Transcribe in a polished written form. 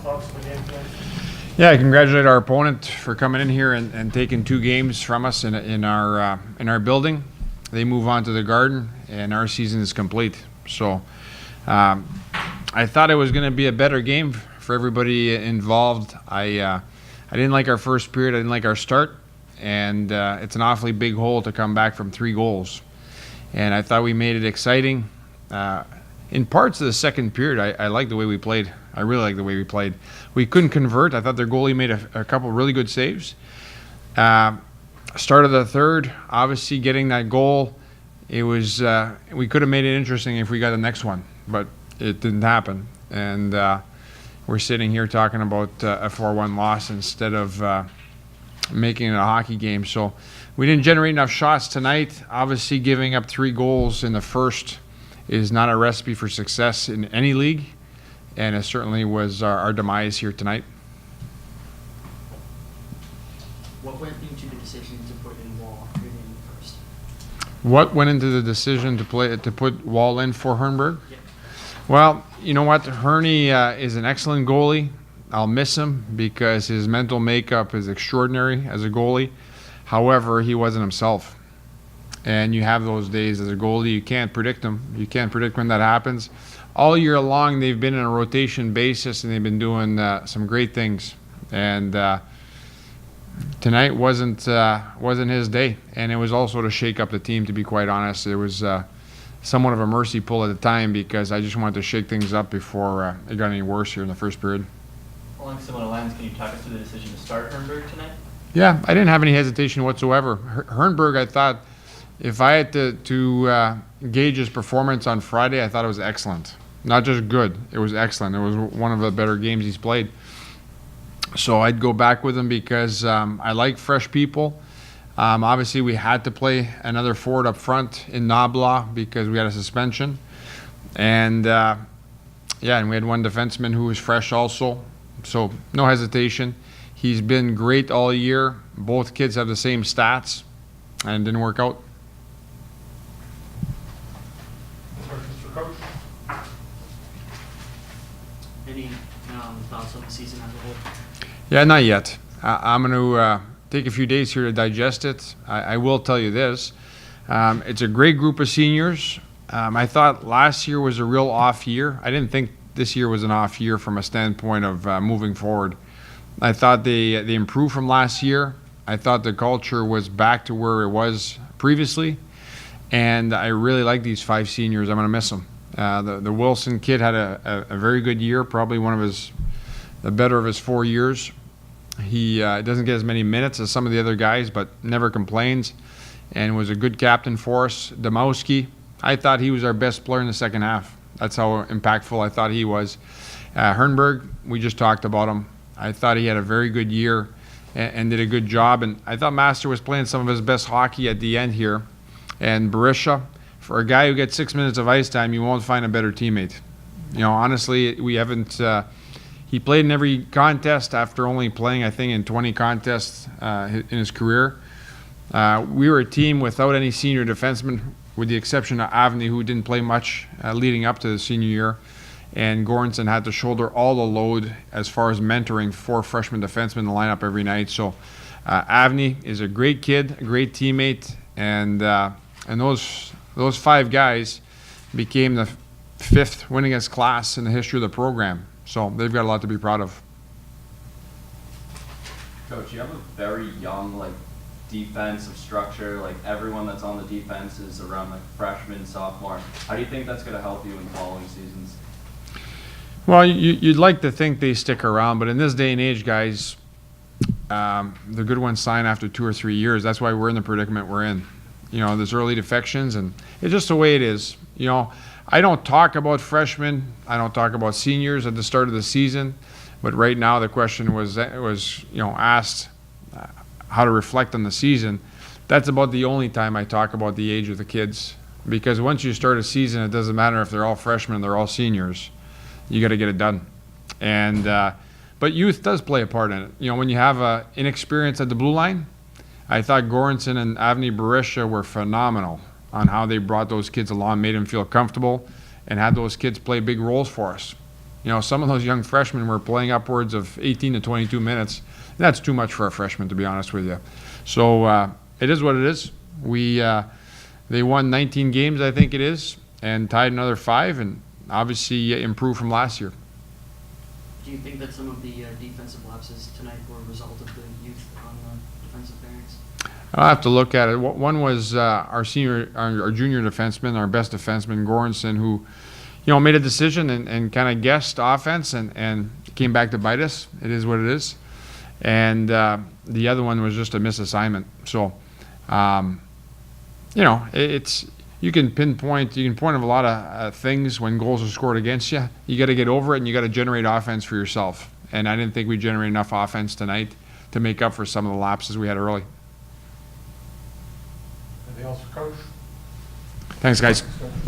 thoughts of the game tonight? Yeah, I congratulate our opponent for coming in here and taking 2 games from us in our building. They move on to the Garden, and our season is complete. So I thought it was going to be a better game for everybody involved. I didn't like our first period. I didn't like our start, and it's an awfully big hole to come back from 3 goals. And I thought we made it exciting. In parts of the second period, I liked the way we played. I really liked the way we played. We couldn't convert. I thought their goalie made a couple really good saves. Start of the third, obviously getting that goal, it was we could have made it interesting if we got the next one, but it didn't happen. And we're sitting here talking about a 4-1 loss instead of making it a hockey game. So we didn't generate enough shots tonight. Obviously, giving up 3 goals in the first is not a recipe for success in any league, and it certainly was our demise here tonight. What went into the decision to put in Wall in the first? What went into the decision to put Wall in for Hernberg? Yeah. Well, you know what? Herney is an excellent goalie. I'll miss him because his mental makeup is extraordinary as a goalie. However, he wasn't himself. And you have those days as a goalie, you can't predict them. You can't predict when that happens. All year long, they've been on a rotation basis, and they've been doing some great things. And tonight wasn't his day. And it was also to shake up the team, to be quite honest. It was somewhat of a mercy pull at the time because I just wanted to shake things up before it got any worse here in the first period. Along similar lines, can you talk us through the decision to start Hernberg tonight? Yeah, I didn't have any hesitation whatsoever. Hernberg, I thought, if I had to gauge his performance on Friday, I thought it was excellent. Not just good, it was excellent. It was one of the better games he's played. So I'd go back with him because I like fresh people. Obviously, we had to play another forward up front in Nabla because we had a suspension. And, and we had one defenseman who was fresh also. So no hesitation. He's been great all year. Both kids have the same stats, and it didn't work out. Questions for Coach? Any thoughts on the season as a whole? Yeah, not yet. I'm going to take a few days here to digest it. I will tell you this. It's a great group of seniors. I thought last year was a real off year. I didn't think this year was an off year from a standpoint of moving forward. I thought they improved from last year. I thought the culture was back to where it was previously. And I really like these 5 seniors. I'm going to miss them. The Wilson kid had a very good year, probably one of the better of his 4 years. He doesn't get as many minutes as some of the other guys, but never complains and was a good captain for us. Domowski, I thought he was our best player in the second half. That's how impactful I thought he was. Hernberg, we just talked about him. I thought he had a very good year and did a good job. And I thought Master was playing some of his best hockey at the end here. And Berisha, for a guy who gets 6 minutes of ice time, you won't find a better teammate. You know, honestly, we haven't. He played in every contest after only playing, I think, in 20 contests in his career. We were a team without any senior defensemen, with the exception of Avni, who didn't play much leading up to the senior year. And Goranson had to shoulder all the load as far as mentoring 4 freshman defensemen in the lineup every night. So Avni is a great kid, a great teammate, and those 5 guys became the 5th winningest class in the history of the program. So they've got a lot to be proud of. Coach, you have a very young defensive structure. Everyone that's on the defense is around freshman, sophomore. How do you think that's going to help you in the following seasons? Well, you'd like to think they stick around, but in this day and age, guys, the good ones sign after 2 or 3 years. That's why we're in the predicament we're in. You know, there's early defections, and it's just the way it is. You know, I don't talk about freshmen. I don't talk about seniors at the start of the season. But right now, the question was asked how to reflect on the season. That's about the only time I talk about the age of the kids, because once you start a season, it doesn't matter if they're all freshmen, they're all seniors. You got to get it done. And but youth does play a part in it. You know, when you have inexperience at the blue line, I thought Goranson and Avni Berisha were phenomenal on how they brought those kids along, made them feel comfortable, and had those kids play big roles for us. You know, some of those young freshmen were playing upwards of 18 to 22 minutes. That's too much for a freshman, to be honest with you. So it is what it is. They won 19 games, I think it is, and tied another 5, and obviously improved from last year. Do you think that some of the defensive lapses tonight were a result of the youth on the defensive pairings? I'll have to look at it. One was our junior defenseman, our best defenseman, Goranson, who, you know, made a decision and kind of guessed offense and came back to bite us. It is what it is. And the other one was just a misassignment. So, you know, you can point of a lot of things when goals are scored against you. You got to get over it, and you got to generate offense for yourself. And I didn't think we generated enough offense tonight to make up for some of the lapses we had early. Anything else for Coach? Thanks, guys. Thanks, Coach.